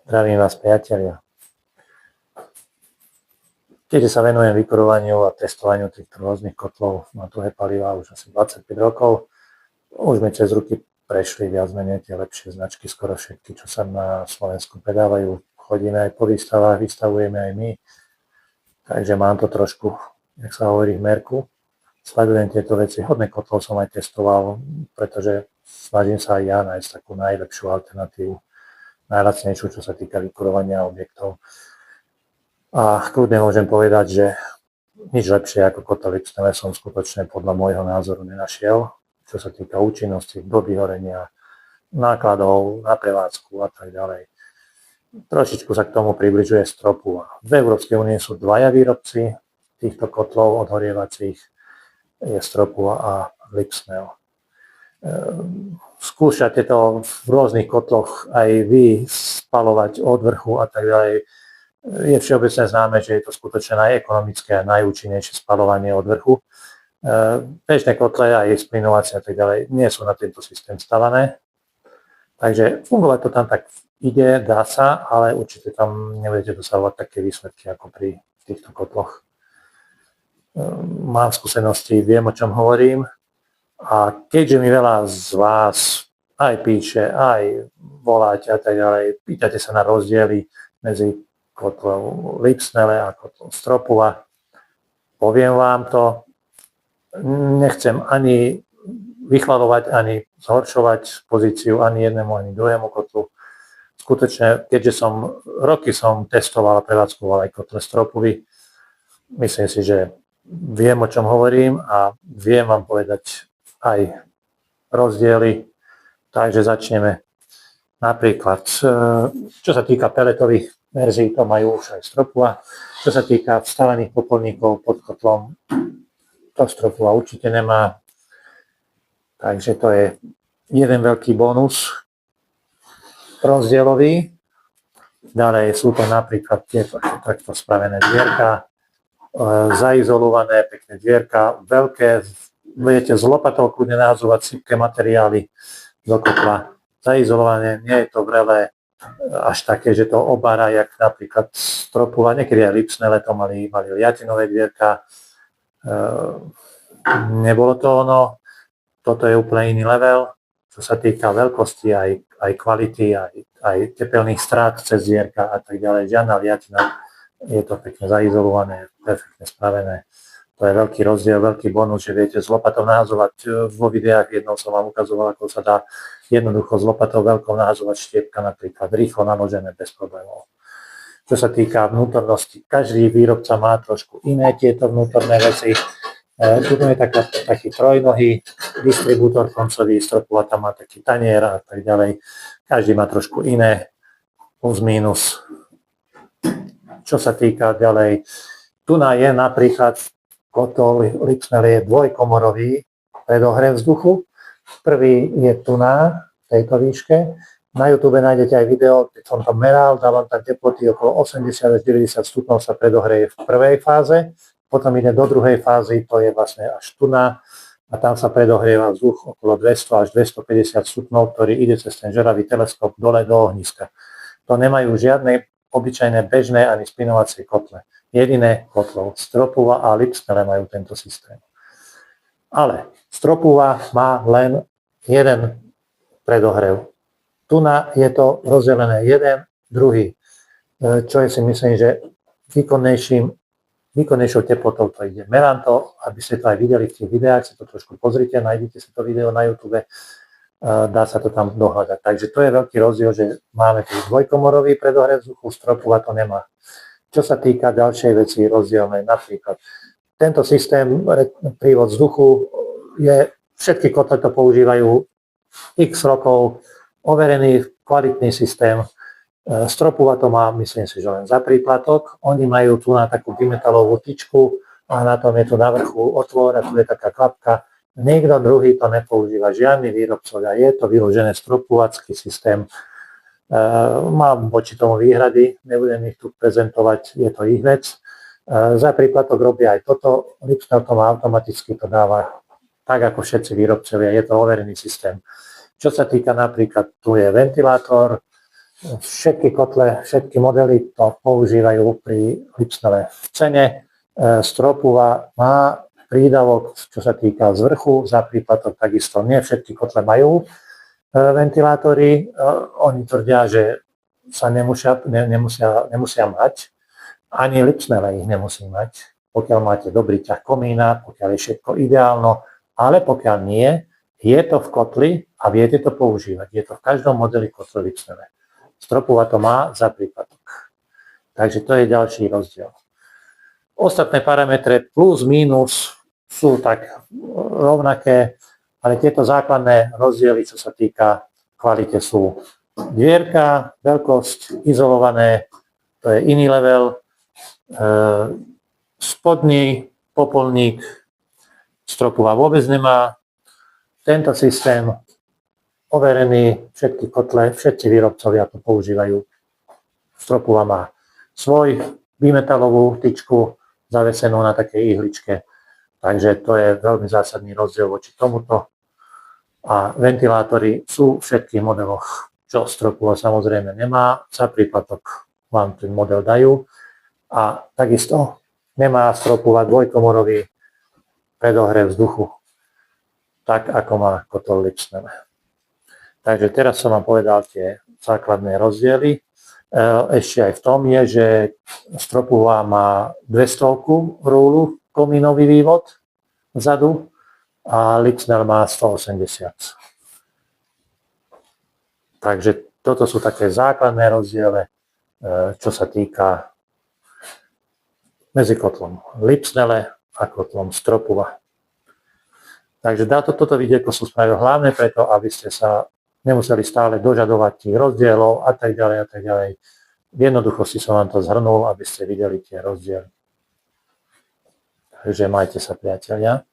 Zdravím vás, priatelia. Keďže sa venujem vykurovaniu a testovaniu týchto rôznych kotlov na tuhé palivá už asi 25 rokov, už mi cez ruky prešli viac menej tie lepšie značky, skoro všetky, čo sa na Slovensku predávajú. Chodíme aj po výstavách, vystavujeme aj my, takže mám to trošku, jak sa hovorí, v merku. Sledujem tieto veci, hodne kotlov som aj testoval, pretože snažím sa aj ja nájsť takú najlepšiu alternatívu, najlacnejšiu, čo sa týka vykurovania objektov. A kľudne môžem povedať, že nič lepšie ako kotol Lipsnele som skutočne podľa môjho názoru nenašiel, čo sa týka účinnosti, doby horenia, nákladov na prevádzku a tak ďalej. Trošičku sa k tomu približuje Stropua. V Európskej únii sú dvaja výrobci týchto kotlov odhorievacích, je Stropua a Lipsnele. Skúšate to v rôznych kotloch aj vy spalovať od vrchu a tak ďalej. Je všeobecne známe, že je to skutočne najekonomické a najúčinnejšie spalovanie od vrchu. Bežné kotle aj splynovacie a tak ďalej nie sú na tento systém stavané. Takže fungovať to tam tak ide, dá sa, ale určite tam nebudete dosahovať také výsledky ako pri týchto kotloch. Mám skúsenosti, viem, o čom hovorím. A keďže mi veľa z vás aj píše, aj voláte a tak ďalej, pýtate sa na rozdiely medzi kotlom Lipsnele a kotlom Stropua, poviem vám to, nechcem ani vychvaľovať, ani zhoršovať pozíciu ani jednému, ani druhému kotlu. Skutočne, keďže roky som testoval a prevádzkoval aj kotle Stropovy, myslím si, že viem, o čom hovorím a viem vám povedať aj rozdiely. Takže začneme. Napríklad, čo sa týka peletových verzií, to majú už aj Stropua. Čo sa týka vstavených popolníkov pod kotlom, to Stropua určite nemá. Takže to je jeden veľký bonus rozdielový. Ďalej sú to napríklad tieto takto spravené dvierka, zaizolované pekné dvierka, veľké, budete z lopatou kľudne nahadzovať sypké materiály do kotla. Zaizolované, nie je to vrelé až také, že to obára, jak napríklad Stropua, niekedy aj Lipsnele to mali liatinové dvierka. Nebolo to ono, toto je úplne iný level, čo sa týka veľkosti, aj kvality, aj tepelných strát cez dvierka a tak ďalej. Žiadna liatina, je to pekne zaizolované, perfektne spravené. To je veľký rozdiel, veľký bonus, že viete s lopatou nahazovať. Vo videách jednou som vám ukazoval, ako sa dá jednoducho s lopatou veľkou nahazovať štiepka, napríklad rýchlo naložené bez problémov. Čo sa týka vnútornosti, každý výrobca má trošku iné tieto vnútorné veci. Tu je taký trojnohý distribútor koncový, Stropua tam má taký tanier a tak ďalej. Každý má trošku iné, plus minus. Čo sa týka ďalej, tu je napríklad kotol Lipsnele je dvojkomorový predohrev vzduchu. Prvý je tu na tejto výške. Na YouTube nájdete aj video, keď som to meral, dávam tam teploty okolo 80 až 90 stupňov sa predohreje v prvej fáze. Potom ide do druhej fázy, to je vlastne až tu na, a tam sa predohrieva vzduch okolo 200 až 250 stupňov, ktorý ide cez ten žeravý teleskop dole do ohniska. To nemajú žiadne obyčajné bežné ani splynovacie kotle. Jediné kotlov Stropua a Lipsnele majú tento systém. Ale Stropua má len jeden predohrev. Tu je to rozdelené jeden, druhý, čo je si myslím, že výkonnejšou teplotou to ide. Merám to, aby ste to aj videli v tých videách, si to trošku pozrite, nájdete si to video na YouTube, dá sa to tam dohľadať. Takže to je veľký rozdiel, že máme tu dvojkomorový predohrev vzduchu, Stropua to nemá. Čo sa týka ďalšej veci rozdielnej, napríklad tento systém prívod vzduchu všetky kotle to používajú x rokov, overený kvalitný systém. Stropua to má, myslím si, že len za príplatok. Oni majú tu na takú bimetalovú tyčku a na tom je tu na vrchu otvor a tu je taká klapka. Nikto druhý to nepoužíva, žiadny výrobcovia. Je to vyložené stropuacký systém. Mám voči tomu výhrady, nebudem ich tu prezentovať, je to ich vec. Za príplatok robia aj toto, Lipsnele to má automaticky, to dáva tak ako všetci výrobcovia, je to overený systém. Čo sa týka napríklad, tu je ventilátor, Všetky kotle, všetky modely to používajú pri Lipsnele. V cene Stropua má prídavok, čo sa týka zvrchu, za prípadok takisto nie všetky kotle majú ventilátory. Oni tvrdia, že sa nemusia mať, ani Lipsnele ich nemusí mať, pokiaľ máte dobrý ťah komína, pokiaľ je všetko ideálno, ale pokiaľ nie, je to v kotli a viete to používať. Je to v každom modeli kotle Lipsnele. Stropua to má za prípadok. Takže to je ďalší rozdiel. Ostatné parametre plus, minus sú tak rovnaké, ale tieto základné rozdiely, čo sa týka kvalite, sú dvierka, veľkosť, izolované, to je iný level, spodný popolník Stropua vôbec nemá. Tento systém overený, všetky kotle, všetci výrobcovia to používajú. Stropua má svoj bimetalovú tyčku zavesenú na takej ihličke, takže to je veľmi zásadný rozdiel voči tomuto. A ventilátory sú v všetkých modeloch, čo Stropua samozrejme nemá, za prípadok vám ten model dajú. A takisto nemá Stropua dvojkomorový predohrev vzduchu, tak ako má kotol Lipsnele. Takže teraz som vám povedal tie základné rozdiely. Ešte aj v tom je, že Stropua má 200 rúlu komínový vývod vzadu a Lipsnele má 180. Takže toto sú také základné rozdiely, čo sa týka medzi kotlom Lipsnele a kotlom Stropua. Takže toto videjko som spravil hlavne preto, aby ste sa nemuseli stále dožadovať tých rozdielov a tak ďalej a tak ďalej. V jednoduchosti som vám to zhrnul, aby ste videli tie rozdiely. Takže majte sa, priatelia.